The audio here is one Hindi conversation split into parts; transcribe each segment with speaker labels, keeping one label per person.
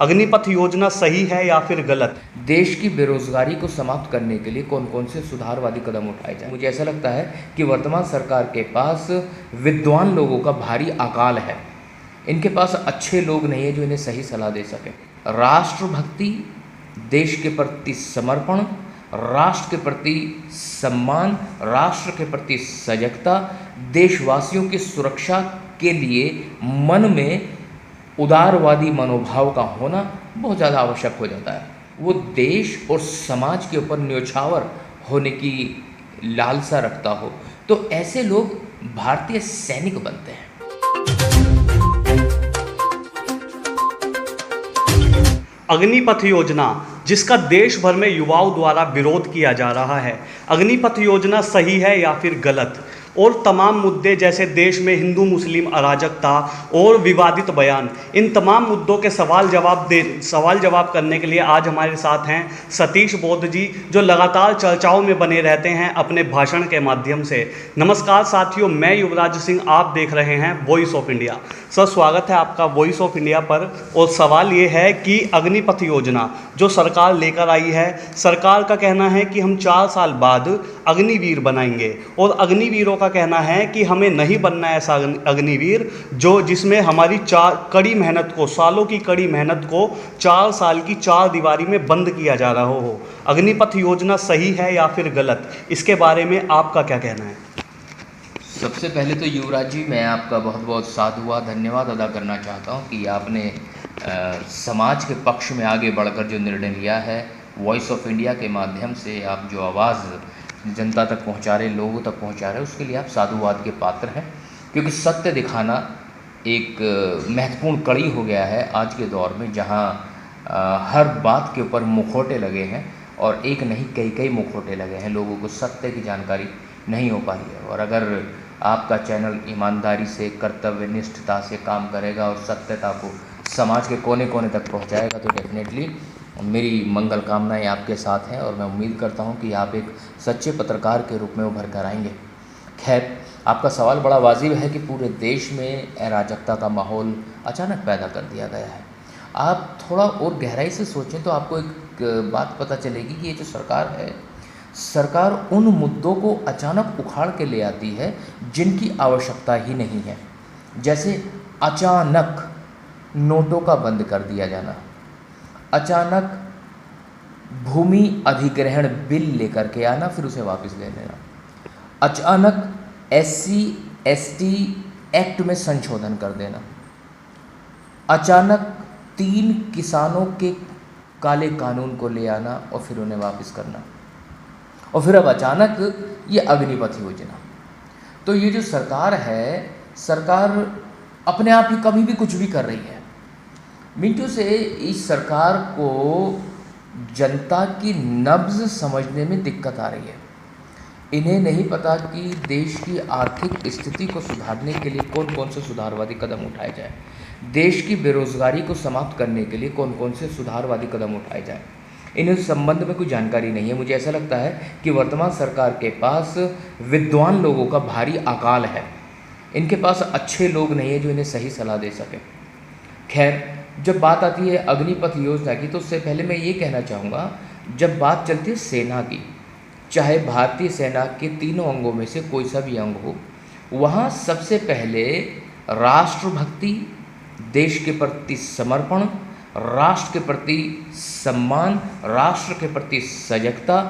Speaker 1: अग्निपथ योजना सही है या फिर गलत?
Speaker 2: देश की बेरोजगारी को समाप्त करने के लिए कौन कौन से सुधारवादी कदम उठाए जाए? मुझे ऐसा लगता है कि वर्तमान सरकार के पास विद्वान लोगों का भारी अकाल है। इनके पास अच्छे लोग नहीं है जो इन्हें सही सलाह दे सकें। राष्ट्रभक्ति, देश के प्रति समर्पण, राष्ट्र के प्रति सम्मान, राष्ट्र के प्रति सजगता, देशवासियों की सुरक्षा के लिए मन में उदारवादी मनोभाव का होना बहुत ज़्यादा आवश्यक हो जाता है। वो देश और समाज के ऊपर न्योछावर होने की लालसा रखता हो तो ऐसे लोग भारतीय सैनिक बनते हैं।
Speaker 1: अग्निपथ योजना जिसका देश भर में युवाओं द्वारा विरोध किया जा रहा है, अग्निपथ योजना सही है या फिर गलत? और तमाम मुद्दे जैसे देश में हिंदू मुस्लिम अराजकता और विवादित बयान, इन तमाम मुद्दों के सवाल जवाब करने के लिए आज हमारे साथ हैं सतीश बौद्ध जी, जो लगातार चर्चाओं में बने रहते हैं अपने भाषण के माध्यम से। नमस्कार साथियों, मैं युवराज सिंह, आप देख रहे हैं वॉइस ऑफ इंडिया। सर, स्वागत है आपका वॉइस ऑफ इंडिया पर। और सवाल ये है कि अग्निपथ योजना जो सरकार लेकर आई है, सरकार का कहना है कि हम 4 साल बाद अग्निवीर बनाएंगे, और अग्निवीरों का कहना है कि हमें नहीं बनना है ऐसा अग्निवीर जिसमें हमारी कड़ी मेहनत को, सालों की कड़ी मेहनत को 4 साल की 4 दीवारी में बंद किया जा रहा हो। अग्निपथ योजना सही है या फिर गलत? इसके बारे में आपका क्या कहना है?
Speaker 2: सबसे पहले तो युवराज जी, मैं आपका बहुत बहुत साधुवाद धन्यवाद अदा करना चाहता हूं कि आपने समाज के पक्ष में आगे बढ़कर जो निर्णय लिया है, वॉइस ऑफ इंडिया के माध्यम से आप जो आवाज़ जनता तक पहुंचा रहे, लोगों तक पहुंचा रहे, उसके लिए आप साधुवाद के पात्र हैं। क्योंकि सत्य दिखाना एक महत्वपूर्ण कड़ी हो गया है आज के दौर में, जहां हर बात के ऊपर मुखौटे लगे हैं, और एक नहीं कई कई मुखौटे लगे हैं। लोगों को सत्य की जानकारी नहीं हो पा रही है। और अगर आपका चैनल ईमानदारी से, कर्तव्यनिष्ठता से काम करेगा और सत्यता को समाज के कोने कोने तक पहुंचाएगा तो डेफिनेटली मेरी मंगल कामनाएं आपके साथ हैं, और मैं उम्मीद करता हूं कि आप एक सच्चे पत्रकार के रूप में उभर कर आएंगे। खैर, आपका सवाल बड़ा वाजिब है कि पूरे देश में अराजकता का माहौल अचानक पैदा कर दिया गया है। आप थोड़ा और गहराई से सोचें तो आपको एक बात पता चलेगी कि ये जो सरकार है, सरकार उन मुद्दों को अचानक उखाड़ के ले आती है जिनकी आवश्यकता ही नहीं है। जैसे अचानक नोटों का बंद कर दिया जाना, अचानक भूमि अधिग्रहण बिल लेकर के आना फिर उसे वापस ले लेना, अचानक SC/ST एक्ट में संशोधन कर देना, अचानक 3 किसानों के काले कानून को ले आना और फिर उन्हें वापस करना, और फिर अब अचानक ये अग्निपथ योजना। तो ये जो सरकार है, सरकार अपने आप ही कभी भी कुछ भी कर रही है। मिनटों से इस सरकार को जनता की नब्ज़ समझने में दिक्कत आ रही है। इन्हें नहीं पता कि देश की आर्थिक स्थिति को सुधारने के लिए कौन कौन से सुधारवादी कदम उठाए जाए, देश की बेरोजगारी को समाप्त करने के लिए कौन कौन से सुधारवादी कदम उठाए जाए, इन्हें संबंध में कोई जानकारी नहीं है। मुझे ऐसा लगता है कि वर्तमान सरकार के पास विद्वान लोगों का भारी अकाल है। इनके पास अच्छे लोग नहीं है जो इन्हें सही सलाह दे सकें। खैर, जब बात आती है अग्निपथ योजना की, तो उससे पहले मैं ये कहना चाहूँगा, जब बात चलती है सेना की, चाहे भारतीय सेना के तीनों अंगों में से कोई सा भी अंग हो, वहाँ सबसे पहले राष्ट्रभक्ति, देश के प्रति समर्पण, राष्ट्र के प्रति सम्मान, राष्ट्र के प्रति सजगता,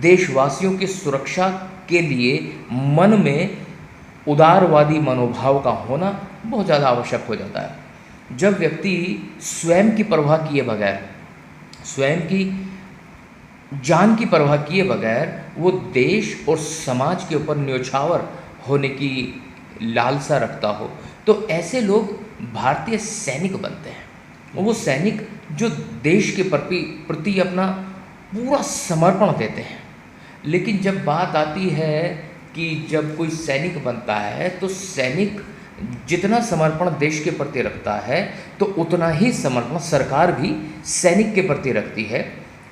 Speaker 2: देशवासियों की सुरक्षा के लिए मन में उदारवादी मनोभाव का होना बहुत ज़्यादा आवश्यक हो जाता है। जब व्यक्ति स्वयं की परवाह किए बगैर, स्वयं की जान की परवाह किए बगैर वो देश और समाज के ऊपर न्योछावर होने की लालसा रखता हो तो ऐसे लोग भारतीय सैनिक बनते हैं। वो सैनिक जो देश के प्रति अपना पूरा समर्पण देते हैं। लेकिन जब बात आती है कि जब कोई सैनिक बनता है तो सैनिक जितना समर्पण देश के प्रति रखता है तो उतना ही समर्पण सरकार भी सैनिक के प्रति रखती है।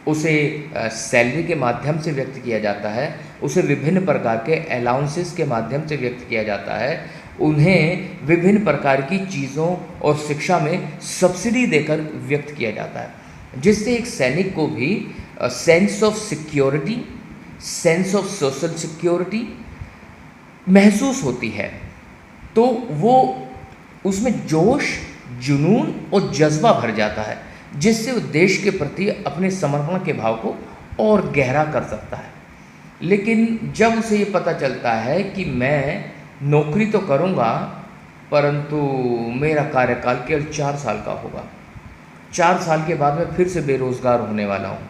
Speaker 2: उसे सैलरी के माध्यम से व्यक्त किया जाता है, उसे विभिन्न प्रकार के अलाउंसेस के माध्यम से व्यक्त किया जाता है, उन्हें विभिन्न प्रकार की चीज़ों और शिक्षा में सब्सिडी देकर व्यक्त किया जाता है, जिससे एक सैनिक को भी sense of security, sense of social security महसूस होती है। तो वो उसमें जोश, जुनून और जज्बा भर जाता है, जिससे वो देश के प्रति अपने समर्पण के भाव को और गहरा कर सकता है। लेकिन जब उसे ये पता चलता है कि मैं नौकरी तो करूँगा परंतु मेरा कार्यकाल केवल 4 साल का होगा, 4 साल के बाद मैं फिर से बेरोज़गार होने वाला हूँ।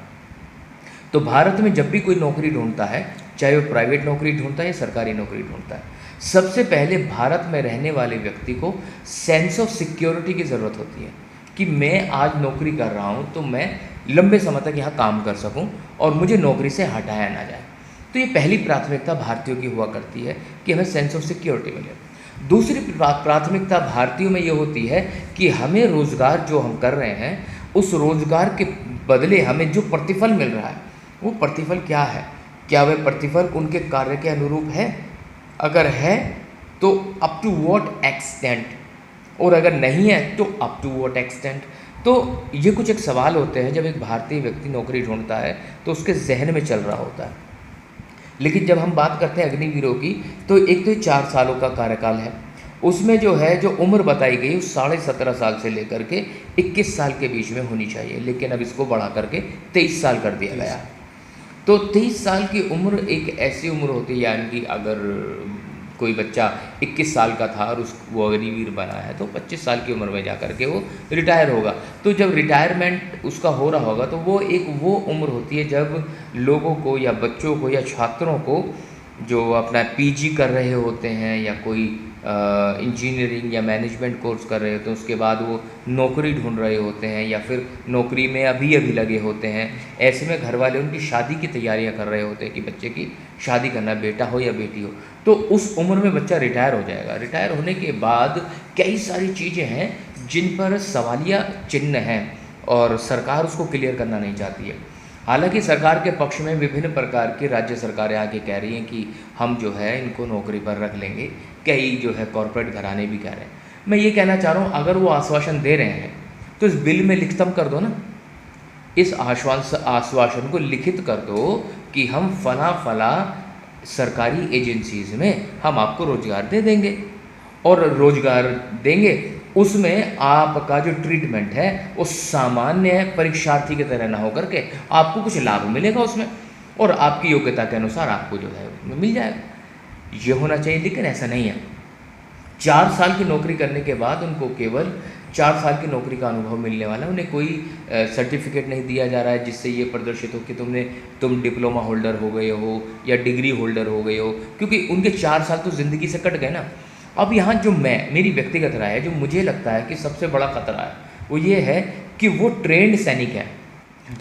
Speaker 2: तो भारत में जब भी कोई नौकरी ढूंढता है, चाहे वो प्राइवेट नौकरी ढूंढता है या सरकारी नौकरी ढूंढता है, सबसे पहले भारत में रहने वाले व्यक्ति को सेंस ऑफ सिक्योरिटी की ज़रूरत होती है कि मैं आज नौकरी कर रहा हूँ तो मैं लंबे समय तक यहाँ काम कर सकूँ और मुझे नौकरी से हटाया ना जाए। तो ये पहली प्राथमिकता भारतीयों की हुआ करती है कि हमें सेंस ऑफ सिक्योरिटी मिले। दूसरी प्राथमिकता भारतीयों में ये होती है कि हमें रोज़गार जो हम कर रहे हैं, उस रोज़गार के बदले हमें जो प्रतिफल मिल रहा है, वो प्रतिफल क्या है? क्या वह प्रतिफल उनके कार्य के अनुरूप है? अगर है तो अप टू व्हाट एक्सटेंट, और अगर नहीं है तो अप टू व्हाट एक्सटेंट। तो ये कुछ एक सवाल होते हैं जब एक भारतीय व्यक्ति नौकरी ढूंढता है तो उसके जहन में चल रहा होता है। लेकिन जब हम बात करते हैं अग्निवीरों की, तो एक तो 4 सालों का कार्यकाल है, उसमें जो है जो उम्र बताई गई वो 17.5 साल से लेकर के 21 साल के बीच में होनी चाहिए, लेकिन अब इसको बढ़ा करके 23 साल कर दिया गया। तो 23 साल की उम्र एक ऐसी उम्र होती है, यानी कि अगर कोई बच्चा 21 साल का था और वो अग्निवीर बना है तो 25 साल की उम्र में जा कर के वो रिटायर होगा। तो जब रिटायरमेंट उसका हो रहा होगा तो वो उम्र होती है जब लोगों को या बच्चों को या छात्रों को जो अपना पीजी कर रहे होते हैं या कोई इंजीनियरिंग या मैनेजमेंट कोर्स कर रहे होते हैं, उसके बाद वो नौकरी ढूंढ रहे होते हैं या फिर नौकरी में अभी लगे होते हैं। ऐसे में घर वाले उनकी शादी की तैयारियां कर रहे होते हैं कि बच्चे की शादी करना, बेटा हो या बेटी हो। तो उस उम्र में बच्चा रिटायर हो जाएगा। रिटायर होने के बाद कई सारी चीज़ें हैं जिन पर सवालिया चिन्ह हैं और सरकार उसको क्लियर करना नहीं चाहती है। हालांकि सरकार के पक्ष में विभिन्न प्रकार की राज्य सरकारें आके कह रही हैं कि हम जो है इनको नौकरी पर रख लेंगे, कई जो है कॉरपोरेट घराने भी कह रहे हैं। मैं ये कहना चाह रहा हूँ, अगर वो आश्वासन दे रहे हैं तो इस बिल में लिखित कर दो ना, इस आश्वासन को लिखित कर दो कि हम फला सरकारी एजेंसीज़ में हम आपको रोज़गार दे देंगे, और रोज़गार देंगे उसमें आपका जो ट्रीटमेंट है वो सामान्य परीक्षार्थी की तरह ना होकर के आपको कुछ लाभ मिलेगा उसमें, और आपकी योग्यता के अनुसार आपको जो है उसमें मिल जाएगा। ये होना चाहिए, लेकिन ऐसा नहीं है। 4 साल की नौकरी करने के बाद उनको केवल 4 साल की नौकरी का अनुभव मिलने वाला है। उन्हें कोई सर्टिफिकेट नहीं दिया जा रहा है जिससे ये प्रदर्शित हो कि तुम डिप्लोमा होल्डर हो गए हो या डिग्री होल्डर हो गए हो, क्योंकि उनके 4 साल तो ज़िंदगी से कट गए ना। अब यहाँ जो मेरी व्यक्तिगत राय है, जो मुझे लगता है कि सबसे बड़ा खतरा है वो ये है कि वो ट्रेंड सैनिक है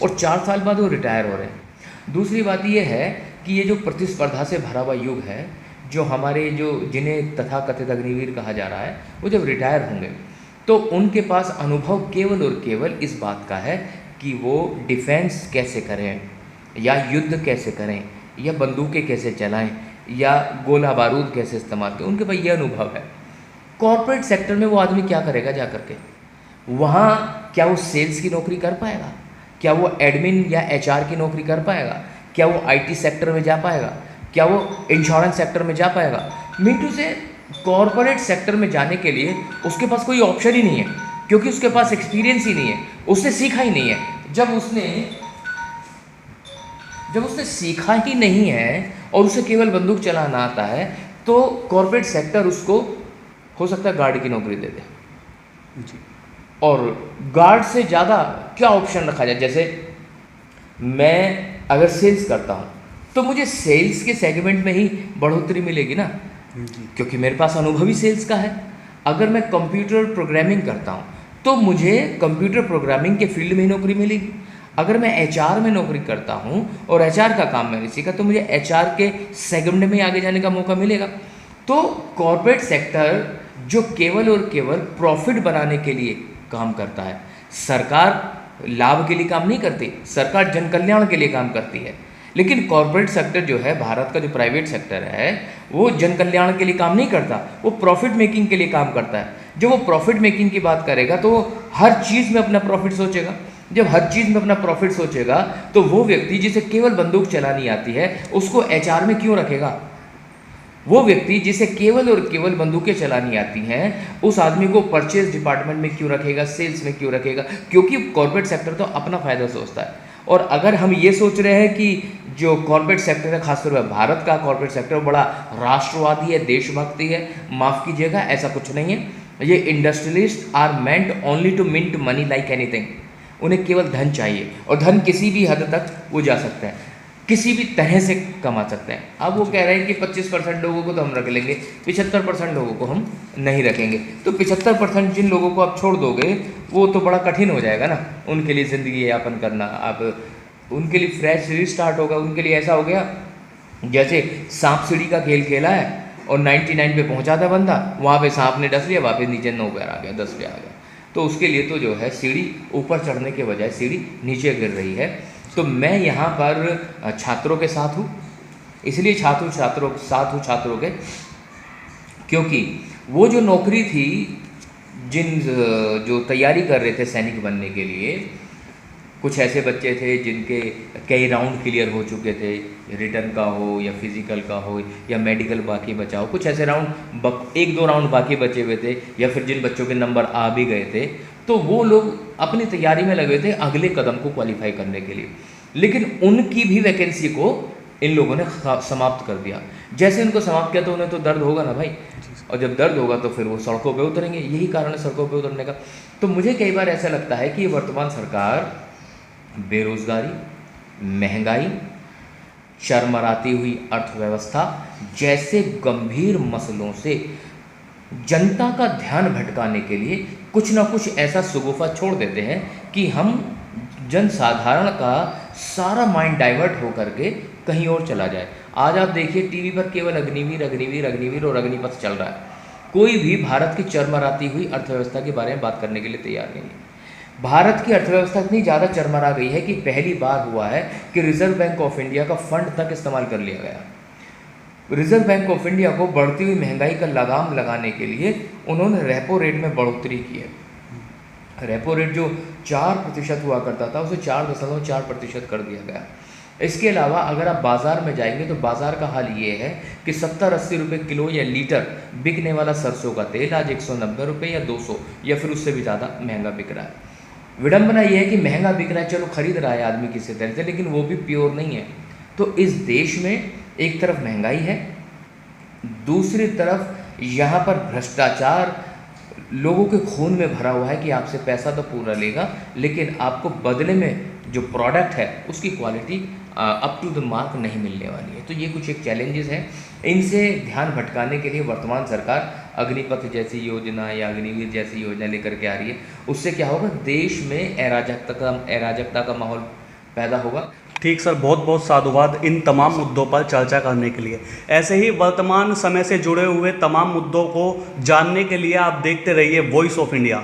Speaker 2: और 4 साल बाद वो रिटायर हो रहे हैं। दूसरी बात ये है कि ये जो प्रतिस्पर्धा से भरा हुआ युग है, जो हमारे जिन्हें तथाकथित अग्निवीर कहा जा रहा है, वो जब रिटायर होंगे तो उनके पास अनुभव केवल और केवल इस बात का है कि वो डिफेंस कैसे करें या युद्ध कैसे करें या बंदूकें कैसे चलाएं या गोला बारूद कैसे इस्तेमाल करें। उनके पास ये अनुभव है। कॉर्पोरेट सेक्टर में वो आदमी क्या करेगा जा करके वहाँ? क्या वो सेल्स की नौकरी कर पाएगा? क्या वो एडमिन या एचआर की नौकरी कर पाएगा? क्या वो आईटी सेक्टर में जा पाएगा? क्या वो इंश्योरेंस सेक्टर में जा पाएगा? मिंटू से कॉर्पोरेट सेक्टर में जाने के लिए उसके पास कोई ऑप्शन ही नहीं है, क्योंकि उसके पास एक्सपीरियंस ही नहीं है, उसने सीखा ही नहीं है। जब उसने सीखा ही नहीं है और उसे केवल बंदूक चलाना आता है, तो कॉर्पोरेट सेक्टर उसको हो सकता है गार्ड की नौकरी दे दे जी। और गार्ड से ज़्यादा क्या ऑप्शन रखा जाए? जैसे मैं अगर सेल्स करता हूँ तो मुझे सेल्स के सेगमेंट में ही बढ़ोतरी मिलेगी ना, क्योंकि मेरे पास अनुभव ही सेल्स का है। अगर मैं कंप्यूटर प्रोग्रामिंग करता हूँ तो मुझे कंप्यूटर प्रोग्रामिंग के फील्ड में ही नौकरी मिलेगी। अगर मैं एचआर में नौकरी करता हूँ और एचआर का काम मैंने सीखा तो मुझे एचआर के सेगमेंट में आगे जाने का मौका मिलेगा। तो कॉर्पोरेट सेक्टर जो केवल और केवल प्रॉफिट बनाने के लिए काम करता है, सरकार लाभ के लिए काम नहीं करती, सरकार जन कल्याण के लिए काम करती है। लेकिन कॉर्पोरेट सेक्टर जो है, भारत का जो प्राइवेट सेक्टर है, वो जन कल्याण के लिए काम नहीं करता, वो प्रॉफिट मेकिंग के लिए काम करता है। जब वो प्रॉफिट मेकिंग की बात करेगा तो हर चीज़ में अपना प्रॉफिट सोचेगा। जब हर चीज़ में अपना प्रॉफिट सोचेगा तो वो व्यक्ति जिसे केवल बंदूक चलानी आती है उसको एचआर में क्यों रखेगा? वो व्यक्ति जिसे केवल और केवल बंदूकें चलानी आती हैं उस आदमी को परचेज डिपार्टमेंट में क्यों रखेगा, सेल्स में क्यों रखेगा? क्योंकि कॉर्पोरेट सेक्टर तो अपना फ़ायदा सोचता है। और अगर हम ये सोच रहे हैं कि जो कॉर्पोरेट सेक्टर है, खासतौर पर भारत का कॉर्पोरेट सेक्टर बड़ा राष्ट्रवादी है, देशभक्ति है, माफ़ कीजिएगा, ऐसा कुछ नहीं है। ये industrialist are meant only to mint money like anything. उन्हें केवल धन चाहिए और धन किसी भी हद तक वो जा सकते हैं, किसी भी तरह से कमा सकते हैं। अब वो कह रहे हैं कि 25% लोगों को तो हम रख लेंगे, 75% लोगों को हम नहीं रखेंगे। तो 75% जिन लोगों को आप छोड़ दोगे वो तो बड़ा कठिन हो जाएगा ना उनके लिए ज़िंदगी यापन करना। अब उनके लिए फ्रेश रिस्टार्ट होगा। उनके लिए ऐसा हो गया जैसे सांप सीढ़ी का खेल खेला है और 99 पे पहुंचा था बंदा, वहाँ पे सांप ने डस लिया, वापस नीचे 9 पे आ गया, 10 पे आ गया। तो उसके लिए तो जो है सीढ़ी ऊपर चढ़ने के बजाय सीढ़ी नीचे गिर रही है। तो मैं यहाँ पर छात्रों के साथ हूँ, इसलिए छात्रों के, क्योंकि वो जो नौकरी थी, जो तैयारी कर रहे थे सैनिक बनने के लिए, कुछ ऐसे बच्चे थे जिनके कई राउंड क्लियर हो चुके थे, रिटर्न का हो या फिजिकल का हो या मेडिकल बाकी बचा हो, कुछ ऐसे राउंड 1-2 राउंड बाकी बचे हुए थे, या फिर जिन बच्चों के नंबर आ भी गए थे, तो वो लोग अपनी तैयारी में लगे थे अगले कदम को क्वालिफाई करने के लिए। लेकिन उनकी भी वैकेंसी को इन लोगों ने समाप्त कर दिया। जैसे उनको समाप्त किया तो उन्हें तो दर्द होगा ना भाई, और जब दर्द होगा तो फिर वो सड़कों पे उतरेंगे। यही कारण है सड़कों पे उतरने का। तो मुझे कई बार ऐसा लगता है कि वर्तमान सरकार बेरोजगारी, महंगाई, चरमराती हुई अर्थव्यवस्था जैसे गंभीर मसलों से जनता का ध्यान भटकाने के लिए कुछ ना कुछ ऐसा शगुफा छोड़ देते हैं कि हम जनसाधारण का सारा माइंड डाइवर्ट हो करके कहीं और चला जाए। आज आप देखिए टीवी पर केवल अग्निवीर और अग्निपथ चल रहा है। कोई भी भारत की चरमराती हुई अर्थव्यवस्था के बारे में बात करने के लिए तैयार नहीं है। भारत की अर्थव्यवस्था इतनी ज़्यादा चरमरा गई है कि पहली बार हुआ है कि रिजर्व बैंक ऑफ इंडिया का फंड तक इस्तेमाल कर लिया गया। रिजर्व बैंक ऑफ इंडिया को बढ़ती हुई महंगाई का लगाम लगाने के लिए उन्होंने रेपो रेट में बढ़ोतरी की है। रेपो रेट जो 4% हुआ करता था उसे 4.4% कर दिया गया। इसके अलावा अगर आप बाज़ार में जाएंगे तो बाज़ार का हाल ये है कि 70-80 रुपये किलो या लीटर बिकने वाला सरसों का तेल आज 190 रुपये या 200 या फिर उससे भी ज़्यादा महंगा बिक रहा है। विडंबना यह है कि महंगा बिक रहा है, चलो खरीद रहा है आदमी किसी तरह से, लेकिन वो भी प्योर नहीं है। तो इस देश में एक तरफ महंगाई है, दूसरी तरफ यहाँ पर भ्रष्टाचार लोगों के खून में भरा हुआ है कि आपसे पैसा तो पूरा लेगा लेकिन आपको बदले में जो प्रोडक्ट है उसकी quality up to the mark नहीं मिलने वाली है। तो ये कुछ एक चैलेंजेस हैं। इनसे ध्यान भटकाने के लिए वर्तमान सरकार अग्निपथ जैसी योजना या अग्निवीर जैसी योजना लेकर के आ रही है। उससे क्या होगा, देश में अराजकता का माहौल पैदा होगा।
Speaker 1: ठीक सर, बहुत बहुत साधुवाद इन तमाम मुद्दों पर चर्चा करने के लिए। ऐसे ही वर्तमान समय से जुड़े हुए तमाम मुद्दों को जानने के लिए आप देखते रहिए वॉइस ऑफ इंडिया।